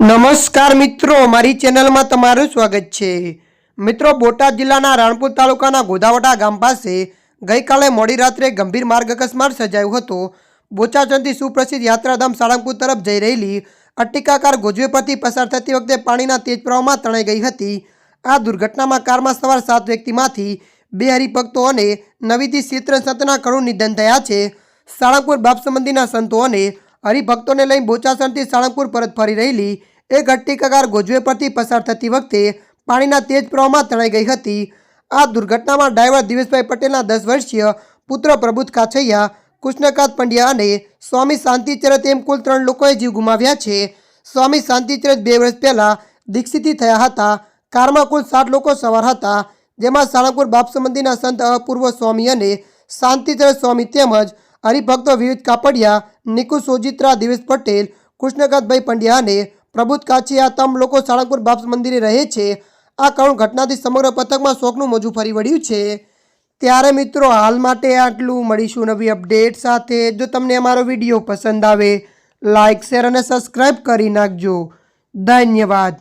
નમસ્કાર મિત્રો, મારી ચેનલમાં તમારું સ્વાગત છે। મિત્રો, બોટાદ જિલ્લાના રાણપુર તાલુકાના ગોધાવટા ગામ પાસે ગઈકાલે મોડી રાત્રે ગંભીર માર્ગ અકસ્માત સર્જાયો હતો। બોચાસણથી સુપ્રસિદ્ધ યાત્રાધામ સાળંગપુર તરફ જઈ રહેલી અટ્ટિકા કાર ગોજવે પરથી પસાર થતી વખતે પાણીના તેજ પ્રવાહમાં તણાઈ ગઈ હતી। આ દુર્ઘટનામાં કારમાં સવાર 7 વ્યક્તિમાંથી 2 હરિભક્તો અને નવીથી ક્ષેત્ર સંતના કરુણ નિધન થયા છે। સાળંગપુર બાપ સંબંધીના સંતો અને હરિભક્તોને લઈ બોચાસણથી સાળંગપુર પરત ફરી રહેલી એક અટ્ટિકા કાર ગોજવે પરથી પસાર થતી વખતે પાણીના તેજ પ્રવાહમાં તણાઈ ગઈ હતી। આ દુર્ઘટનામાં ડ્રાઈવર દિવેશભાઈ પટેલના 10 વર્ષીય પુત્ર પ્રબુદ્ધ કાછૈયા, કૃષ્ણકાંત પંડ્યા અને સ્વામી શાંતિચરત એમ કુલ 3 લોકોએ જીવ ગુમાવ્યા છે। સ્વામી શાંતિચરત 2 વર્ષ પહેલા દીક્ષિત થયા હતા। કારમાં કુલ 7 લોકો સવાર હતા, જેમાં સાળંગપુર બાપ સંબંધીના સંત અપૂર્વ સ્વામી અને શાંતિચરત સ્વામી તેમજ હરિભક્તો વિવિધ કાપડિયા, નિકુ સોજિત્રા, દિવેશ પટેલ, કૃષ્ણકાંતભાઈ પંડ્યા અને પ્રબુદ્ધ કાછૈયા તમામ લોકો સાળંગપુર બાપ મંદિરે રહે છે। આ કરુણ ઘટનાથી સમગ્ર પથકમાં શોકનું મોજું ફરી વળ્યું છે। ત્યારે મિત્રો, હાલ માટે આટલું। મળીશું નવી અપડેટ સાથે। જો તમને અમારો વિડીયો પસંદ આવે, લાઇક, શેર અને સબસ્ક્રાઈબ કરી નાખજો। ધન્યવાદ।